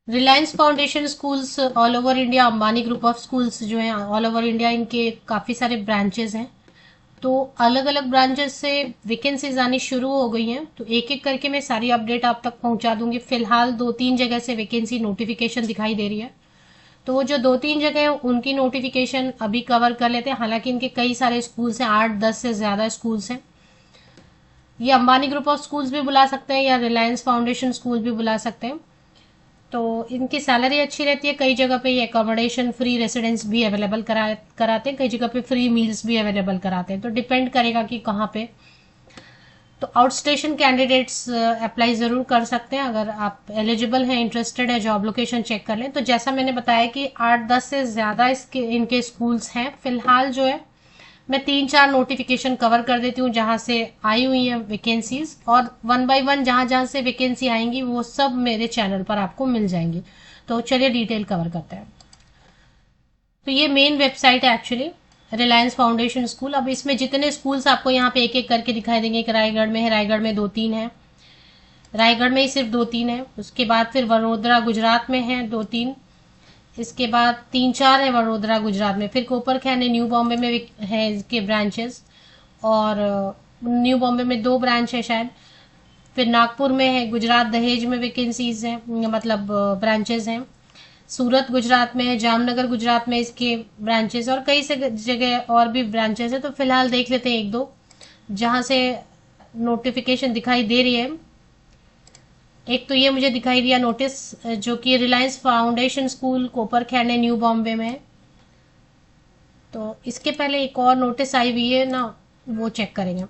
Reliance foundation schools all over India, Ambani group of schools जो हैं all over India, इनके काफ़ी सारे ब्रांचेस हैं। तो अलग अलग ब्रांचेस से वैकेंसीज आनी शुरू हो गई हैं, तो एक एक करके मैं सारी अपडेट आप तक पहुंचा दूंगी। फिलहाल दो तीन जगह से वैकेंसी नोटिफिकेशन दिखाई दे रही है, तो वो जो दो तीन जगह है उनकी नोटिफिकेशन अभी कवर कर लेते हैं। हालांकि इनके कई सारे स्कूल्स हैं, 8-10 से ज़्यादा स्कूल्स हैं। ये अंबानी ग्रुप ऑफ स्कूल्स भी बुला सकते हैं या रिलायंस फाउंडेशन स्कूल भी बुला सकते हैं। तो इनकी सैलरी अच्छी रहती है। कई जगह पे ये एकोमोडेशन फ्री रेसिडेंस भी अवेलेबल कराते हैं, कई जगह पे फ्री मील्स भी अवेलेबल कराते हैं, तो डिपेंड करेगा कि कहाँ पे। तो आउट स्टेशन कैंडिडेट्स अप्लाई ज़रूर कर सकते हैं अगर आप एलिजिबल हैं, इंटरेस्टेड है। जॉब लोकेशन चेक कर लें। तो जैसा मैंने बताया कि 8-10 से ज़्यादा इसके इनके स्कूल्स हैं। फिलहाल जो है मैं 3-4 नोटिफिकेशन कवर कर देती हूँ जहां से आई हुई है वैकेंसीज, और वन बाय वन जहां जहां से वैकेंसी आएंगी वो सब मेरे चैनल पर आपको मिल जाएंगी। तो चलिए डिटेल कवर करते हैं। तो ये मेन वेबसाइट है एक्चुअली, रिलायंस फाउंडेशन स्कूल। अब इसमें जितने स्कूल्स आपको यहाँ पे एक एक करके दिखाई देंगे। एक रायगढ़ में है, रायगढ़ में 2-3 है, रायगढ़ में ही सिर्फ 2-3 है। उसके बाद फिर वडोदरा गुजरात में है 2-3। इसके बाद 3-4 है वडोदरा गुजरात में। फिर कोपरखैन है, न्यू बॉम्बे में है इसके ब्रांचेस। और न्यू बॉम्बे में 2 ब्रांच है शायद। फिर नागपुर में है, गुजरात दहेज में वैकेंसीज हैं, मतलब ब्रांचेस हैं। सूरत गुजरात में है, जामनगर गुजरात में इसके ब्रांचेस, और कई से जगह और भी ब्रांचेस है। तो फिलहाल देख लेते हैं एक दो जहां से नोटिफिकेशन दिखाई दे रही है। एक तो ये मुझे दिखाई दिया नोटिस, जो कि रिलायंस फाउंडेशन स्कूल कोपरखैन है, न्यू बॉम्बे में। तो इसके पहले एक और नोटिस आई हुई है ना, वो चेक करेंगे।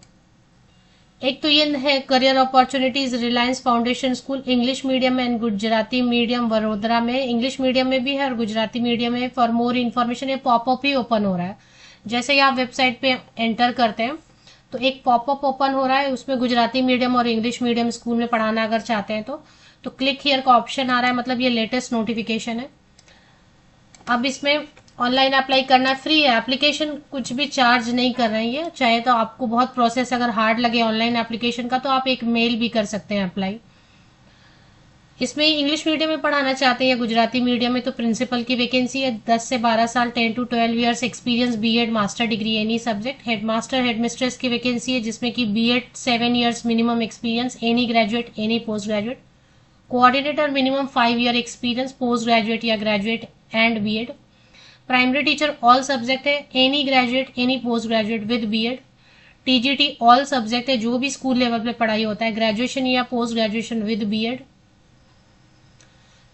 एक तो ये है career opportunities Reliance foundation school, English medium and Gujarati medium Vadodara में। इंग्लिश मीडियम में भी है और गुजराती मीडियम में। फॉर मोर इन्फॉर्मेशन ये पॉपअप ही ओपन हो रहा है। जैसे ही आप वेबसाइट पे एंटर करते हैं तो एक पॉपअप ओपन हो रहा है, उसमें गुजराती मीडियम और इंग्लिश मीडियम स्कूल में पढ़ाना अगर चाहते हैं तो क्लिक हियर का ऑप्शन आ रहा है, मतलब ये लेटेस्ट नोटिफिकेशन है। अब इसमें ऑनलाइन अप्लाई करना फ्री है, एप्लीकेशन कुछ भी चार्ज नहीं कर रही है। चाहे तो आपको बहुत प्रोसेस अगर हार्ड लगे ऑनलाइन एप्लीकेशन का तो आप एक मेल भी कर सकते हैं अप्लाई। इसमें इंग्लिश मीडियम में पढ़ाना चाहते हैं या गुजराती मीडियम में, तो प्रिंसिपल की वैकेंसी है। 10 से 12 साल, 10 to 12 years experience, BEd master degree any subject. Headmaster headmistress की वैकेंसी है जिसमें कि BEd 7 years minimum experience, any graduate any post graduate. Coordinator minimum 5 year experience, post graduate या graduate and BEd. Primary teacher all subject है, any graduate any post graduate with BEd. TGT all subject है, जो भी school level पे पढ़ाई होता है, graduation या post graduation with BEd.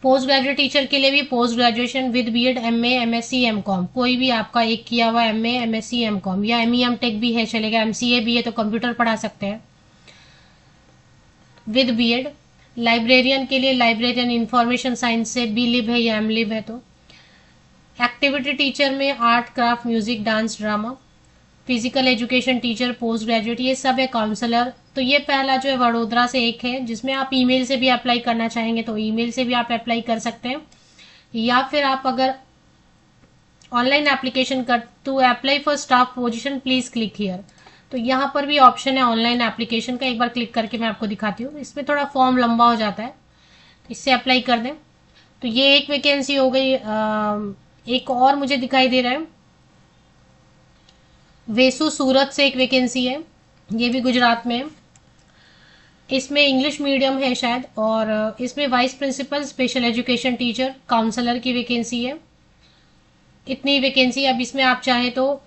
Post graduate teacher के लिए भी post graduation with BEd, MA MSc MCom, कोई भी आपका एक किया हुआ एमए एमएससी एमकॉम, या एमई एमटेक भी है चलेगा। एमसीए भी है तो कंप्यूटर पढ़ा सकते हैं विद बीएड। लाइब्रेरियन के लिए लाइब्रेरियन इंफॉर्मेशन साइंस से बी लिब है या एम लिब है। तो एक्टिविटी टीचर में art craft music dance drama. Physical education teacher post graduate, ये सब है। काउंसलर, तो ये पहला जो है वडोदरा से एक है जिसमें आप ईमेल से भी अप्लाई करना चाहेंगे तो ईमेल से भी आप अप्लाई कर सकते हैं, या फिर आप अगर ऑनलाइन एप्लीकेशन कर to apply for staff position please click here. तो यहाँ पर भी ऑप्शन है ऑनलाइन एप्लीकेशन का, एक बार क्लिक करके मैं आपको दिखाती हूँ। इसमें थोड़ा फॉर्म लंबा हो जाता है, तो इससे अप्लाई कर दें। तो ये एक वैकेंसी हो गई। एक और मुझे दिखाई दे रहा है, वेसु सूरत से एक वैकेंसी है, ये भी गुजरात में है। इसमें इंग्लिश मीडियम है शायद, और इसमें vice principal special education teacher counsellor की वैकेंसी है। इतनी वैकेंसी। अब इसमें आप चाहें तो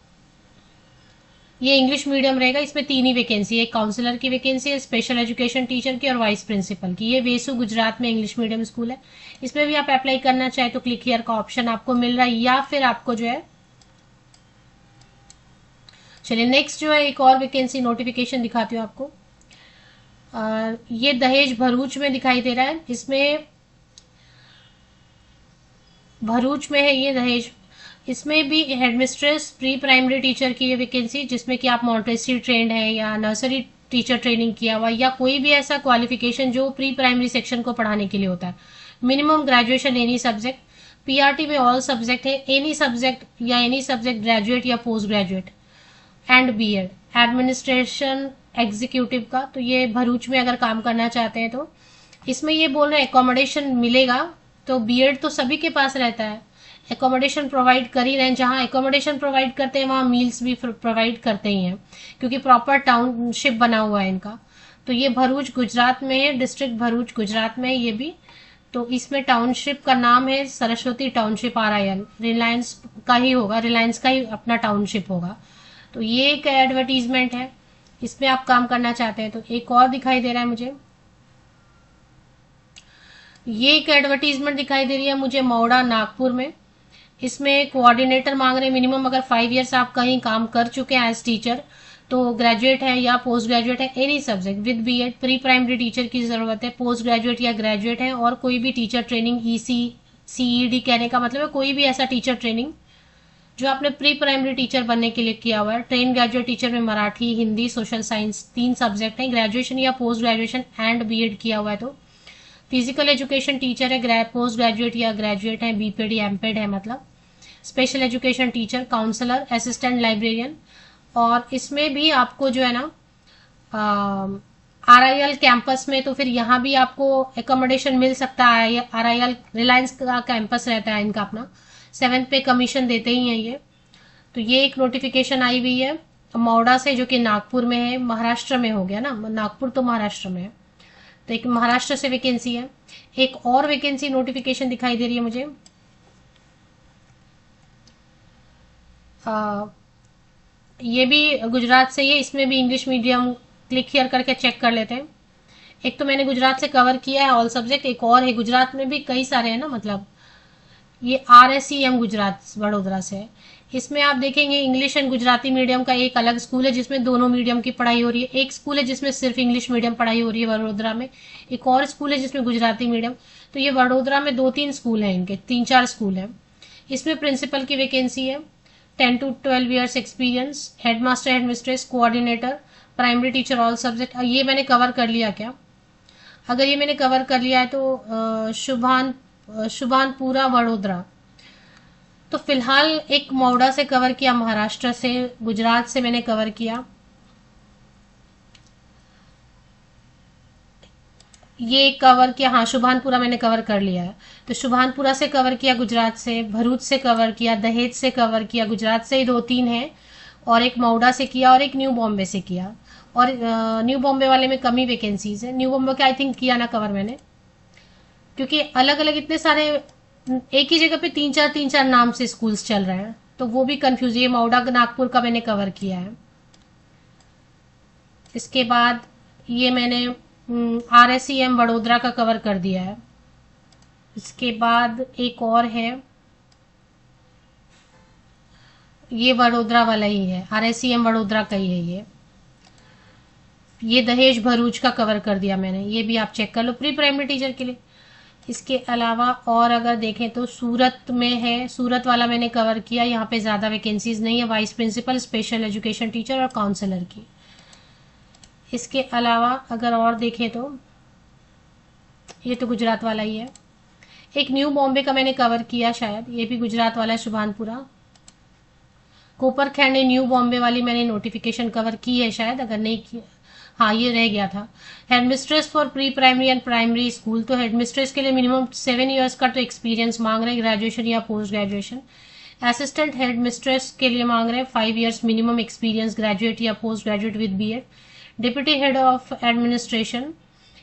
ये इंग्लिश मीडियम रहेगा, इसमें 3 ही वैकेंसी है, एक काउंसलर की वैकेंसी है, स्पेशल एजुकेशन टीचर की और वाइस प्रिंसिपल की। ये वेसु गुजरात में इंग्लिश मीडियम स्कूल है। इसमें भी आप अप्लाई करना चाहें तो क्लिक हियर का ऑप्शन आपको मिल रहा है, या फिर आपको जो है, चलिए नेक्स्ट जो है एक और वैकेंसी नोटिफिकेशन दिखाती हूँ आपको। ये दहेज भरूच में दिखाई दे रहा है। इसमें भरूच में है ये दहेज। इसमें भी हेडमिस्ट्रेस प्री प्राइमरी टीचर की ये वैकेंसी, जिसमें कि आप मॉन्टेसरी ट्रेंड है या नर्सरी टीचर ट्रेनिंग किया हुआ, या कोई भी ऐसा क्वालिफिकेशन जो प्री प्राइमरी सेक्शन को पढ़ाने के लिए होता है। Minimum graduation any subject. PRT में ऑल सब्जेक्ट है, एनी सब्जेक्ट या एनी सब्जेक्ट ग्रेजुएट या post graduate and BEd. Administration executive का, तो ये भरूच में अगर काम करना चाहते हैं तो इसमें ये बोल रहे हैं एकोमोडेशन मिलेगा। तो बीएड तो सभी के पास रहता है, एकोमोडेशन प्रोवाइड कर ही रहे हैं, जहाँ एकोमोडेशन प्रोवाइड करते हैं वहाँ मील्स भी प्रोवाइड करते ही हैं, क्योंकि प्रॉपर टाउनशिप बना हुआ है इनका। तो ये भरूच गुजरात में है, डिस्ट्रिक्ट भरूच गुजरात में है ये भी। तो इसमें टाउनशिप का नाम है सरस्वती टाउनशिप RIL, रिलायंस का ही होगा, रिलायंस का ही अपना टाउनशिप होगा। तो ये एक एडवर्टीजमेंट है, इसमें आप काम करना चाहते हैं। तो एक और दिखाई दे रहा है मुझे, ये एक एडवर्टीजमेंट दिखाई दे रही है मुझे मौड़ा नागपुर में। इसमें कोऑर्डिनेटर मांग रहे हैं, मिनिमम अगर 5 ईयर्स आप कहीं काम कर चुके हैं एज टीचर, तो ग्रेजुएट है या पोस्ट ग्रेजुएट है, any subject with BEd. Pre primary teacher की जरूरत है, पोस्ट ग्रेजुएट या ग्रेजुएट है, और कोई भी टीचर ट्रेनिंग EC CED कहने का मतलब है कोई भी ऐसा टीचर ट्रेनिंग जो आपने प्री प्राइमरी टीचर बनने के लिए किया हुआ है। ट्रेन ग्रेजुएट टीचर में Marathi, Hindi, social science 3 subject हैं। ग्रेजुएशन या पोस्ट ग्रेजुएशन एंड बीएड किया हुआ है। तो फिजिकल एजुकेशन टीचर है, पोस्ट ग्रेजुएट या ग्रेजुएट है, बीपेड या एमपेड है मतलब। Special education teacher, counsellor, assistant librarian. और इसमें भी आपको जो है ना RIL कैंपस में, तो फिर यहाँ भी आपको एकोमोडेशन मिल सकता है। RIL रिलायंस का कैंपस रहता है इनका अपना, 7th पे कमीशन देते ही हैं ये। तो ये एक नोटिफिकेशन आई हुई है मौड़ा से, जो कि नागपुर में है, महाराष्ट्र में हो गया ना, नागपुर तो महाराष्ट्र में है। तो एक महाराष्ट्र से वैकेंसी है। एक और वैकेंसी नोटिफिकेशन दिखाई दे रही है मुझे, ये भी गुजरात से ही है। इसमें भी इंग्लिश मीडियम, क्लिक हियर करके चेक कर लेते हैं। एक तो मैंने गुजरात से कवर किया है ऑल सब्जेक्ट, एक और है गुजरात में भी कई सारे हैं ना, मतलब ये RSEM गुजरात वडोदरा से है। इसमें आप देखेंगे इंग्लिश एंड गुजराती मीडियम का एक अलग स्कूल है जिसमें दोनों मीडियम की पढ़ाई हो रही है। एक स्कूल है जिसमें सिर्फ इंग्लिश मीडियम पढ़ाई हो रही है वडोदरा में, एक और स्कूल है जिसमें गुजराती मीडियम। तो ये वडोदरा में 2-3 स्कूल हैं, इनके 3-4 स्कूल हैं। इसमें प्रिंसिपल की वैकेंसी है, 10 to 12 years experience, headmaster, headmistress, coordinator, primary teacher all subject. ये मैंने कवर कर लिया क्या? अगर ये मैंने कवर कर लिया है तो शुभानपुरा वडोदरा। तो फिलहाल एक मौड़ा से कवर किया, महाराष्ट्र से, गुजरात से मैंने कवर किया, ये कवर किया। हाँ, शुभानपुरा मैंने कवर कर लिया है। तो शुभानपुरा से कवर किया गुजरात से, भरूच से कवर किया, दहेज से कवर किया, गुजरात से ही 2-3 हैं, और एक मौड़ा से किया, और एक न्यू बॉम्बे से किया। और न्यू बॉम्बे वाले में कम ही वैकेंसीज है। न्यू बॉम्बे का आई थिंक किया ना कवर मैंने, क्योंकि अलग अलग इतने सारे एक ही जगह पे 3-4 नाम से स्कूल्स चल रहे हैं, तो वो भी कंफ्यूज। ये मौड़ा नागपुर का मैंने कवर किया है। इसके बाद ये मैंने RSEM वडोदरा का कवर कर दिया है। इसके बाद एक और है, ये वडोदरा वाला ही है, RSEM वडोदरा का ही है ये दहेज भरूच का कवर कर दिया मैंने, ये भी आप चेक कर लो प्री प्राइमरी टीचर के लिए। इसके अलावा और अगर देखें तो सूरत में है, सूरत वाला मैंने कवर किया, यहाँ पे ज़्यादा वैकेंसीज नहीं है, vice principal, special education teacher और काउंसलर की। इसके अलावा अगर और देखें तो ये तो गुजरात वाला ही है। एक न्यू बॉम्बे का मैंने कवर किया शायद, ये भी गुजरात वाला है, शुभानपुरा। कोपरखैंड न्यू बॉम्बे वाली मैंने नोटिफिकेशन कवर की है शायद, अगर नहीं की, हाँ ये रह गया था। Headmistress for pre primary and primary school, तो हेडमिस्ट्रेस के लिए मिनिमम 7 ईयर्स का तो एक्सपीरियंस मांग रहे हैं, ग्रेजुएशन या पोस्ट ग्रेजुएशन। असिस्टेंट हेडमिस्ट्रेस के लिए मांग रहे हैं 5 ईयर्स मिनिमम एक्सपीरियंस, ग्रेजुएट या post graduate with B Ed. Deputy head of administration,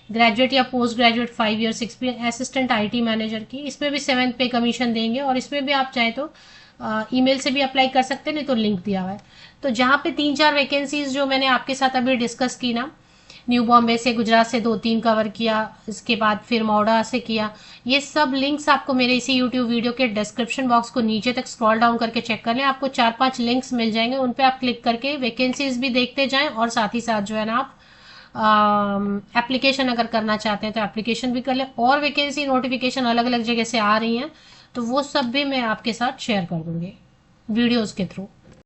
graduate या post graduate 5 years experience. Assistant IT manager की, इसमें भी 7th पे कमीशन देंगे, और इसमें भी आप चाहे तो ईमेल से भी अप्लाई कर सकते हैं, नहीं तो लिंक दिया हुआ है। तो जहाँ पे 3-4 वैकेंसीज जो मैंने आपके साथ अभी डिस्कस की ना, न्यू बॉम्बे से, गुजरात से 2-3 कवर किया, इसके बाद फिर मौड़ा से किया, ये सब लिंक्स आपको मेरे इसी यूट्यूब वीडियो के डिस्क्रिप्शन बॉक्स को नीचे तक स्क्रॉल डाउन करके चेक कर लें। आपको 4-5 लिंक्स मिल जाएंगे, उन पे आप क्लिक करके वैकेंसीज भी देखते जाएं, और साथ ही साथ जो है ना आप एप्लीकेशन अगर करना चाहते हैं तो एप्लीकेशन भी कर लें। और वैकेंसी नोटिफिकेशन अलग अलग जगह से आ रही हैं, तो वो सब भी मैं आपके साथ शेयर कर दूंगी वीडियोस के थ्रू।